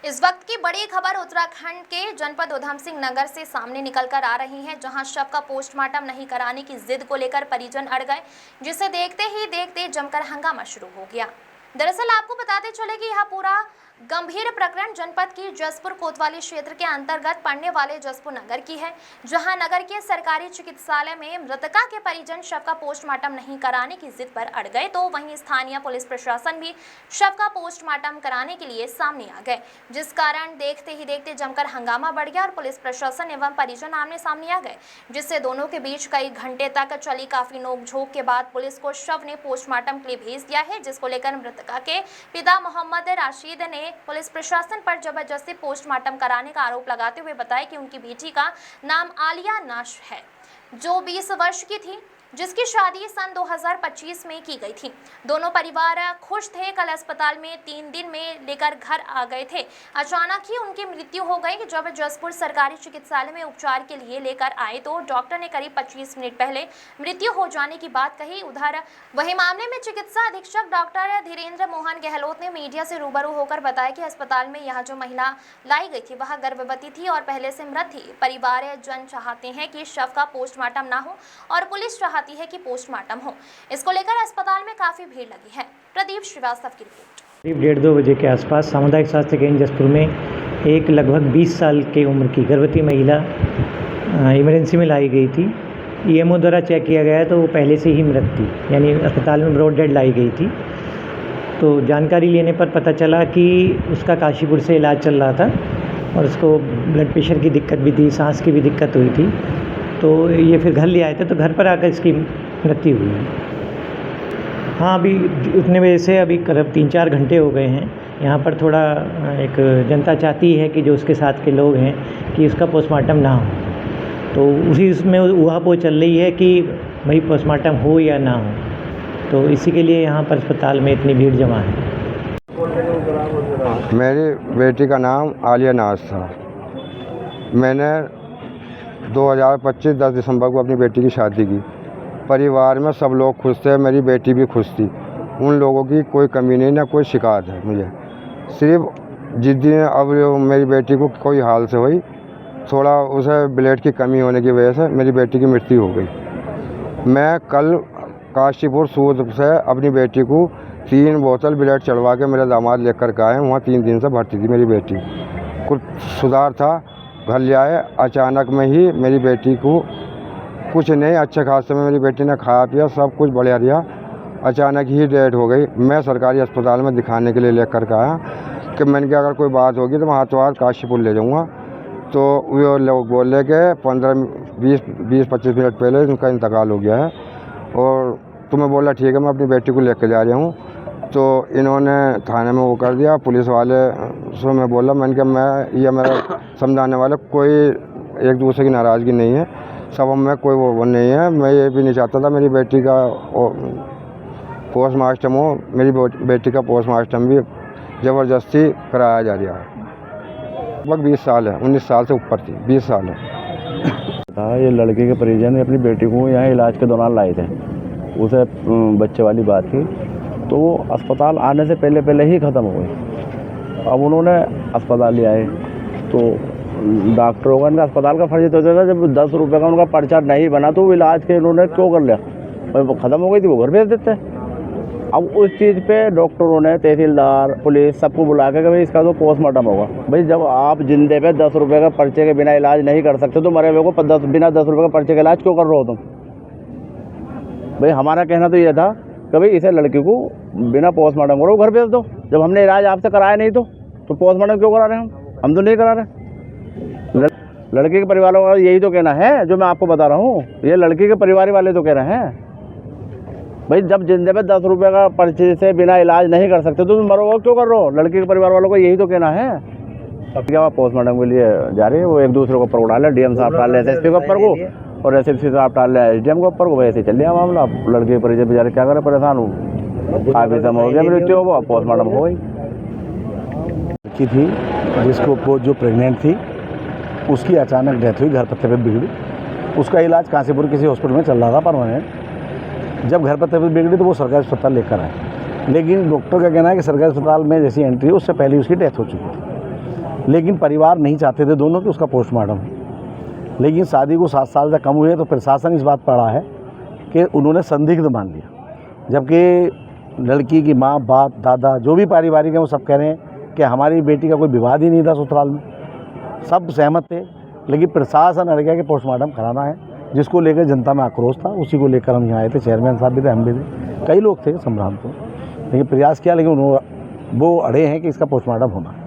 इस वक्त की बड़ी खबर उत्तराखंड के जनपद उधम सिंह नगर से सामने निकलकर आ रही है, जहां शव का पोस्टमार्टम नहीं कराने की जिद को लेकर परिजन अड़ गए, जिसे देखते ही देखते जमकर हंगामा शुरू हो गया। दरअसल आपको बताते चले कि यह पूरा गंभीर प्रकरण जनपद की जसपुर कोतवाली क्षेत्र के अंतर्गत पड़ने वाले जसपुर नगर की है, जहां नगर के सरकारी चिकित्सालय में मृतका के परिजन शव का पोस्टमार्टम नहीं कराने की जिद पर अड़ गए, तो वहीं स्थानीय पुलिस प्रशासन भी शव का पोस्टमार्टम कराने के लिए सामने आ गए, जिस कारण देखते ही देखते जमकर हंगामा बढ़ गया और पुलिस प्रशासन एवं परिजन आमने सामने आ गए, जिससे दोनों के बीच कई घंटे तक चली काफी नोकझोंक के बाद पुलिस को शव ने पोस्टमार्टम के लिए भेज दिया है, जिसको लेकर मृतका के पिता मोहम्मद राशिद ने पुलिस प्रशासन पर जबरदस्ती पोस्टमार्टम कराने का आरोप लगाते हुए बताया कि उनकी बेटी का नाम आलिया नाश है, जो 20 वर्ष की थी, जिसकी शादी सन 2025 में की गई थी। दोनों परिवार खुश थे। कल अस्पताल में 3 दिन में लेकर घर आ गए थे। अचानक ही उनकी मृत्यु हो गई। जब जसपुर सरकारी चिकित्सालय में उपचार के लिए लेकर आए तो डॉक्टर ने करीब 25 मिनट पहले मृत्यु हो जाने की बात कही। उधर वही मामले में चिकित्सा अधीक्षक डॉक्टर धीरेन्द्र मोहन गहलोत ने मीडिया से रूबरू होकर बताया कि अस्पताल में यह जो महिला लाई गई थी वह गर्भवती थी और पहले से मृत थी। परिवार जन चाहते हैं कि शव का पोस्टमार्टम ना हो और पुलिस चाहती है कि पोस्टमार्टम हो। इसको लेकर अस्पताल में काफी भीड़ लगी है। प्रदीप श्रीवास्तव की रिपोर्ट। करीब 1:30 बजे के आसपास सामुदायिक स्वास्थ्य केंद्र जसपुर में एक लगभग 20 साल की उम्र की गर्भवती महिला इमरजेंसी में लाई गई थी। ईएमओ द्वारा चेक किया गया तो वो पहले से ही मृत थी, यानी अस्पताल में ब्रॉड डेड लाई गई थी। तो जानकारी लेने पर पता चला कि उसका काशीपुर से इलाज चल रहा था और उसको ब्लड प्रेशर की दिक्कत भी थी, सांस की भी दिक्कत हुई थी। तो ये फिर घर ले आए थे, तो घर पर आकर इसकी मृत्यु हुई है। हाँ, अभी उतने वजह से अभी करीब 3-4 घंटे हो गए हैं। यहाँ पर थोड़ा एक जनता चाहती है कि जो उसके साथ के लोग हैं कि उसका पोस्टमार्टम ना हो, तो उसी उसमें उहापोह चल रही है कि भाई पोस्टमार्टम हो या ना हो। तो इसी के लिए यहाँ पर अस्पताल में इतनी भीड़ जमा है। मेरी बेटी का नाम आलिया नाज था। मैंने 2025 10 दिसंबर को अपनी बेटी की शादी की। परिवार में सब लोग खुश थे, मेरी बेटी भी खुश थी। उन लोगों की कोई कमी नहीं, ना कोई शिकायत है मुझे। सिर्फ जिस दिन अब मेरी बेटी को कोई हाल से हुई, थोड़ा उसे ब्लड की कमी होने की वजह से मेरी बेटी की मृत्यु हो गई। मैं कल काशीपुर सूद से अपनी बेटी को 3 बोतल ब्लड चढ़वा के मेरे दामाद लेकर के आए। वहाँ 3 दिन से भर्ती थी मेरी बेटी। कुछ सुधार था, घर ले आए। अचानक में ही मेरी बेटी को कुछ नहीं, अच्छे खासे में मेरी बेटी ने खाया पिया, सब कुछ बढ़िया रहा। अचानक ही डेथ हो गई। मैं सरकारी अस्पताल में दिखाने के लिए लेकर के आया कि मैंने कहा अगर कोई बात होगी तो मैं हाथों हाथ काशीपुर ले जाऊँगा। तो वो लोग बोले कि 15-20-25 मिनट पहले उनका इंतकाल हो गया है। और तो मैं बोला ठीक है, मैं अपनी बेटी को लेकर जा रहा हूँ। तो इन्होंने थाने में वो कर दिया। पुलिस वाले से मैं बोला, मैंने कहा मैं या मेरा समझाने वाले कोई एक दूसरे की नाराज़गी नहीं है, सब में कोई वो नहीं है। मैं ये भी नहीं चाहता था मेरी बेटी का पोस्टमार्टम हो। मेरी बेटी का पोस्टमार्टम भी ज़बरदस्ती कराया जा रहा है। लगभग 20 साल है, 19 साल से ऊपर थी, 20 साल है। ये लड़के के परिजन अपनी बेटी को यहाँ इलाज के दौरान लाए थे। उसे बच्चे वाली बात थी, तो वो अस्पताल आने से पहले ही ख़त्म हो गई। अब उन्होंने अस्पताल ले आए तो डॉक्टरों का, इनका अस्पताल का फर्ज होता था, जब 10 रुपये का उनका पर्चा नहीं बना तो वो इलाज के इन्होंने क्यों कर लिया? ख़त्म हो गई थी, वो घर भेज देते। अब उस चीज़ पे डॉक्टरों ने, तहसीलदार, पुलिस सबको बुला के भाई इसका तो पोस्टमार्टम होगा। भाई जब आप जिंदे पे 10 रुपये का पर्चे के बिना इलाज नहीं कर सकते तो मरे हुए को बिना 10 रुपये का पर्चे का इलाज क्यों कर रहे हो तुम? भाई हमारा कहना तो ये था कि भाई इसे लड़की को बिना पोस्टमार्टम करो घर भेज दो। जब हमने इलाज आपसे कराया नहीं तो पोस्टमार्टम क्यों करा रहे हैं? हम तो नहीं करा रहे। लड़के के परिवार वालों का यही तो कहना है जो मैं आपको बता रहा हूँ। ये लड़की के परिवार वाले तो कह रहे हैं भाई जब जिंदे पे 10 रुपये का पर्चे से बिना इलाज नहीं कर सकते तो तुम मरो क्यों कर रहे हो? लड़की के परिवार वालों को यही तो कहना है। अब क्या पोस्टमार्टम के लिए जा रही है, वो एक दूसरे को ऊपर उड़ा ले। डीएम साहब डाल ले एसएसपी के ऊपर को और एसएसपी साहब डाल ले एसडीएम के ऊपर को। वैसे चल रहा मामला। लड़के के परिजन बेचारे क्या करें, परेशान हो। काफ़ी समय हो गया मृत्यु हो, पोस्टमार्टम हो गई। लड़की थी जिसको जो प्रेग्नेंट थी, उसकी अचानक डेथ हुई, घर पर तबीयत बिगड़ी। उसका इलाज काशीपुर किसी हॉस्पिटल में चल रहा था परमानेंट। जब घर पर तबीयत बिगड़ी तो वो सरकारी अस्पताल लेकर आए, लेकिन डॉक्टर का कहना है कि सरकारी अस्पताल में जैसी एंट्री उससे पहले उसकी डेथ हो चुकी थी। लेकिन परिवार नहीं चाहते थे दोनों कि उसका पोस्टमार्टम हो। लेकिन शादी को 7 साल से कम हुए तो प्रशासन इस बात पड़ा है कि उन्होंने संदिग्ध मान लिया, जबकि लड़की की माँ, बाप, दादा जो भी पारिवारिक हैं वो सब कह रहे हैं कि हमारी बेटी का कोई विवाद ही नहीं था ससुराल में, सब सहमत थे। लेकिन प्रशासन अड़ गया कि पोस्टमार्टम कराना है, जिसको लेकर जनता में आक्रोश था। उसी को लेकर हम यहाँ आए थे, चेयरमैन साहब भी थे, हम भी थे, कई लोग थे संभ्रांत तो। लेकिन प्रयास किया, लेकिन वो अड़े हैं कि इसका पोस्टमार्टम होना है।